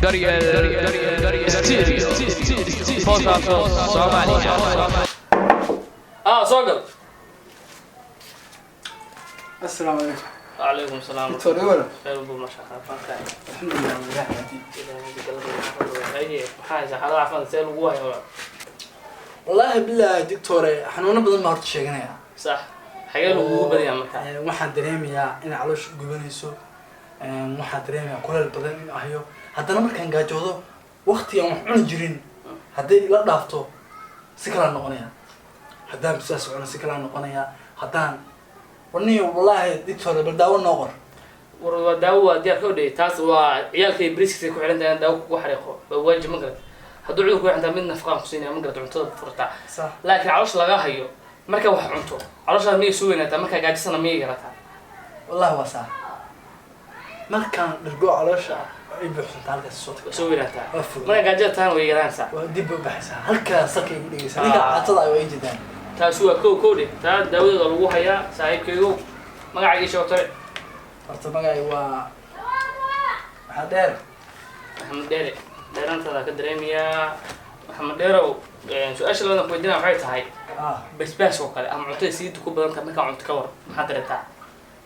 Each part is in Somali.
Daryeel Studio Boosaaso Soomaaliya. صقر. السلام عليكم. وعليكم السلام. دكتور ولا؟ خير ما شاء الله. الحمد لله والله هي حاجة على عفوا سيل وواي والله بالله دكتور حنونا بدل ما هرت شيغنايا صح حاجة لو بدي أعملها waxaan dareemayaa in caloosha gubanayso waxaan dareemayaa kuleel badan in ahayo haddana markaan gaajoodo waqti aan wax cuni jirin hadday ila dhaafto si kala noqonaya haddaan bisaas cuno si kala noqonaya haddaan wani wallahi dictor bal daawo noo qor وداو ديار كودي تاس وعيال كي بريسكس كو حرنت أنا داو كو حريقو بواجه مقرد هدو عيال كو عندها من نفقان خصيني مقرد عنتو فرتا صح لكن عروش لغا هيو مركا wax cunto caloosha miyay suuynata marka gaajisana miyay yarata والله واسع markaan dhirgo caloosha ay buuxsantaa halkaas soo tago suuynata marka gaajada taan way yaraansa waa dib u baxaysaa halkaas salka igu dhigaysaa ninka caatada ay way jidaan taas waa koodi taa daawada lagu hayaa saaxiibkaygu magaciisa oo tare horta magacay waa maxaa dheer maxamed dheere dheerantada ka dareemayaa maxamed dheerow su-aasha labada ku weydiinaa waxay tahay basbaas oo kale ama cuntada siida ku badan tahay markaa cunto ka war maxaa dareetaa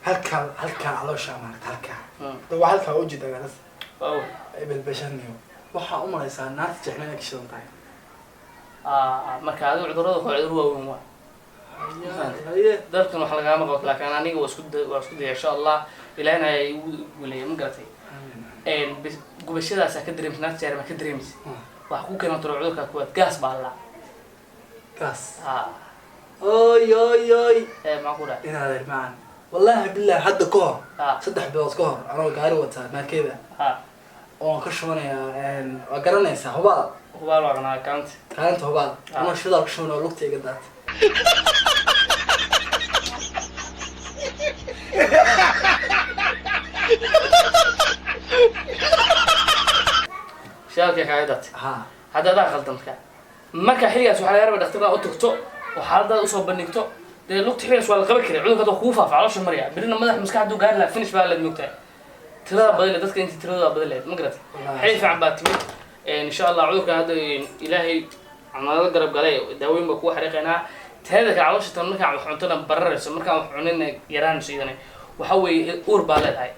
halkaa caloosha maaragta halkaa waa halkaa u jida galas ay balbashanayo waxaa u malaysaa naarta jeclan ay ka shidan tahay marka adigu cudurrada ku cudur waaweyn waa dalkan wax lagama qabo laakiin aniga waa isku daya insha allah ilaahna ay igu guuleeyay ma garatay gubashadaas ka dareemtay naarta jeer ma ka dareemaysa wax ku keeno tiro cudurka kuwaad gaas baa la gaas oy ma ku dhaay inaad irmaan wallahi billahi hadda ka hor 3 bilood ka hor anoo gaari wataa markeeda oo ka shubanayaa waa garanaysaa hubaal waa qanaa kaanta hubaal anoo shidaal ka shubanayo lugta iga daad shaalka kaayadad hadda adaa khaldamka marka xiligaas waxaa laga rabaa dhakhtarna u tagto oo xaaladaada usoo bandhigto dee lugta xiligaas waa la qaban karay cudurka hadda kuu faafa caloosha marya birina madax maskaxdu gaari lahaa finish baa laad moogtahay tirada badan dadka inta tiradooda badan leed ma garatay xili fiican baa timid insha allah cudurkan hadda ilaahay camalada garab galay daaweyn baa kuwa xariiqaynaa teeda ka caloosha tan markaan wax cuntana bararayso markaan wax cunina yaraanayso idane waxa weeye uur baa leedahay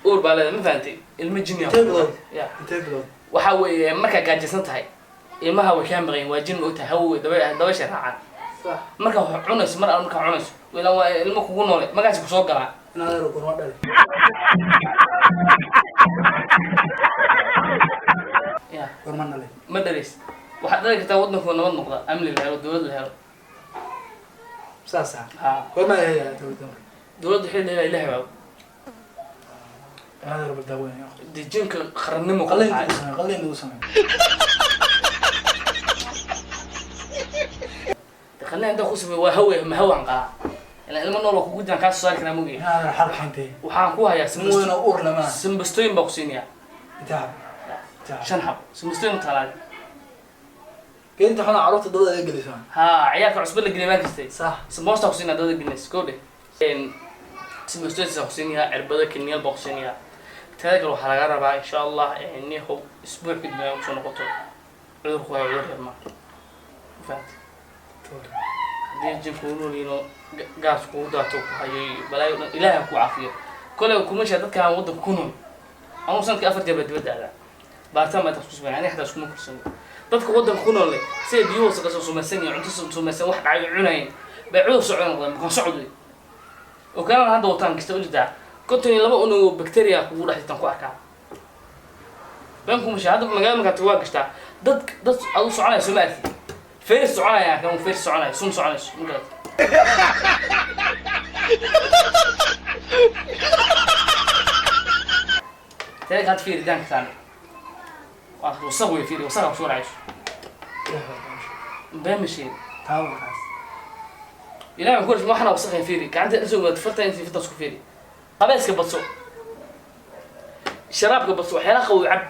uur baa leedahay ma fahantay ilmo jinni waxa weeye markaa gaajaysan tahay ilmaha way kaa maqayin waa jin ogtahay hawo dabasha raacaan markaa wax cunayso mar markaa cunayso ilaa waa ilmo kugu noole magaasi kusoo galaa inaad gurma dhali gurma dhali ma dhalays waxaad dhali kartaa waddanku nabad noqda amni la helo dowlad la helo saasa gurma haya dowladda xilli la ilaahay baa هذا رب الدواء دي جنك خرنمو قليل وسمع خلينا عندك خصوصي وهوي ما هو عنقا يعني لما نقول لك جدا كاس صار كنا موجي هذا الحرب حنتي وحنكوها يا مو انا اورنا ما سمبستوين بوكسينيا تعب شنحب سمبستوين ثلاث انت حنا عرفت الضوء اللي جلسان ها عيالك عصب لك اللي كستي صح سمبوست بوكسينيا ضد الجلس كودي سمبستوين بوكسينيا عربده كنيل بوكسينيا تلاقي لو حلقة ربع إن شاء الله إني هو أسبوع كده ما يوصل نقطة عذر خوي عذر ما فهمت دي جن كونوا لينو قاس كودا توك هاي بلاي إلهي كو عافية كل كل مش هذا كان وضع كونوا أنا وصلت كأفر جبل بدأ على بعدها ما تخصص بين يعني حدا شو ممكن يسوي تذكر وضع كونوا اللي سيد يوصل قصص ومسني عند سمسن واحد عيونين بعود صعود ما كان صعود لي وكان هذا وطن كستقول ده كنتني لما أنو بكتيريا كورة حتى نقعك بينكم مش هذا مجال ما كتواجه تا ضد أو سعانة سمعتي فيرس سعانة يعني كانوا فيرس سعانة سون سعانة مقلت تلاقي هاد فيري دانك ثاني وصبوا فيري وصلوا شو العيش بين مشي تاو إلا ما كلش ما حنا وصخين فيري كعند أسوق تفرت أنت في تصق فيري قبائس كبتصو شراب كبتصو حيلا قوي عب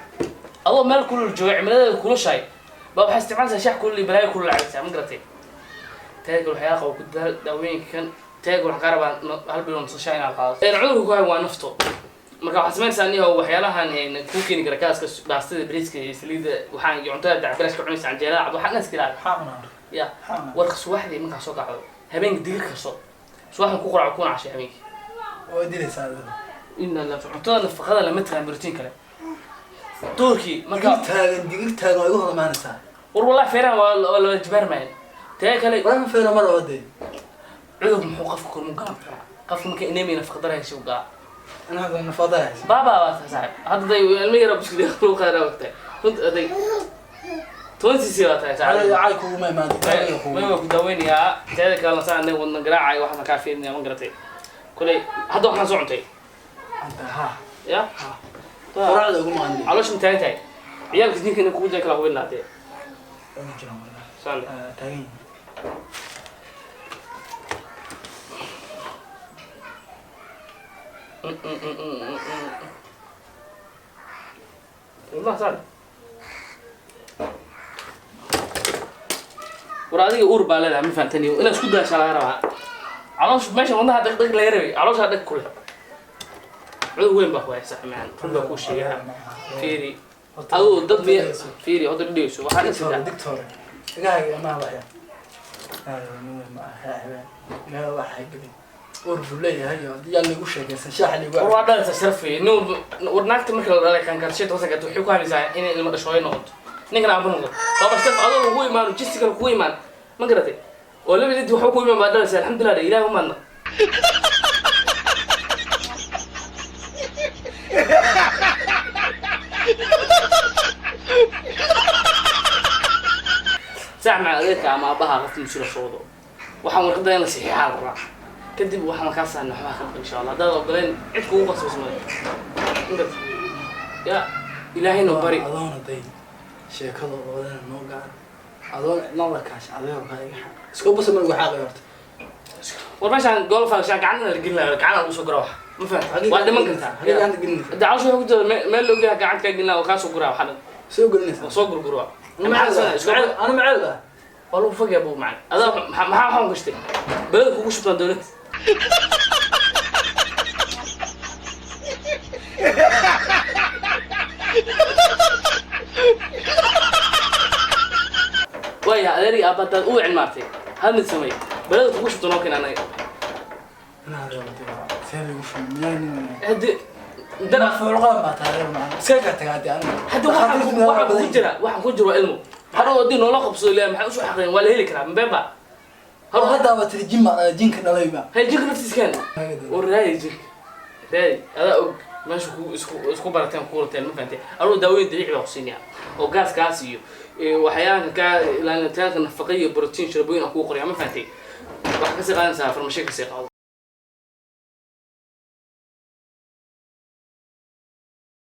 الله مال كل الجوع عمله كل شيء بابا استعمال شاح كل اللي بلاي كل العيسى من قرتي تاكل الحياة أو كده داوين كان تاكل حقربا هل بيلون صشين على الخاص إن عذر كوي ونفطه marka waxa sameynaysaa oo waxyaalahan ee ku keeni kara kaaska baastada bariiska iyo saliida waxaan cuntada dacbalaska cunaysa canjeelada cad waxaan iska ilaalin حاضر ya warka subaxdii marka soo kacdo habeenka digir karso subaxan ku qurac ku nacashay habeenki ودي ساعد inna la cuntada nafaqada lama taan borotiin kale doorkii marka دقيقة تاغن igu hada maanaysa war wallahi feeraan waa la jibaan maayn taa kale wala feero mar wadi cudub muxuu qofku ku galan karaa qofku marka inay nafaqada hayso gaa انا هذا نفضل بابا صاحب هذا ضي الميرا بس كده لو قادر وقتها كنت ضي تونسي سيواتها على عايكو ما ما كنت وين يا كذا كان صار ون قراعي واحنا كافيين ما قرتي كل هذا احنا صعنتي انت ها يا قرعه ugu maandii علاش انت هاي عيالك دينك انك وجهك لا وين نادي صار تاين والله صار ورادي أوربا لا ما فهمتني وأنا شو بدي أشتغل أنا علاش ماشي والله هذا دق لا يروي علاش هذا كله عدو وين بخوي صح معنا كل بكون شيء فيري أو ضد فيري هذا اللي يسوي واحد دكتور قاعد ما بقى ما واحد قبل ورجلي هي يلا يقول شيء بس شاح اللي يقول وهذا تشرفي إنه ورناكت مثل كان شيء توصل كده وحكوا على زين إن المرة شوي نقط نيجي نعبر نقط طب بس هذا هو إيمان وجستك هو إيمان ما قرأتي ولا بدي حكوا إيمان بعد ذلك الحمد لله إله ومنا ساعة مع ذلك مع أباها غفل مسؤول الصوت وحنا قدرنا نصيحة على الراحة كدب وحنا كاسة نحوها خلق إن شاء الله ده قلنا عدكوا وقص بس ما يا إلهي نبري أظن ضي شيء كذا ولا نوقع أظن نلا كاش عليهم هاي سكوب بس من الوحاق يورت ورماش عن جولف عشان قعدنا قلنا قعدنا وسوق روح ما فهمت واحد ما كنت هذا عندك قلنا ده عاوز يقول ما اللي قاعد قعدت قلنا وكاسو قراء حدا سوق قلنا سوق قراء أنا معلبة والله فوق يا أبو معي هذا ما حاول قشتي بلد كوكو شو دولت ويا أدري أبدا أوعى المارتي هل نسميه بلد كوكو شو تنوكن أنا أنا هذا ثاني وش يعني هدي ده في الرقم ما تعرف معنا سكت قاعد أنا حتى واحد كجرا علمه هذا ودي نولا قبص لا ما شو حقين ولا هيك كلام من بابا هذا بترجم جينك نلاقيه هي جيك نفس كان والراي جيك راي هذا ماشي اسكو بارتين كورتين ما فهمتي أروح داوين دريع وحسين يعني وقاس كاسيو وحياة لأن تاك النفقية بروتين شربين أكو قرية ما فهمتي راح كسر قاعد نسافر مشي كسر قاعد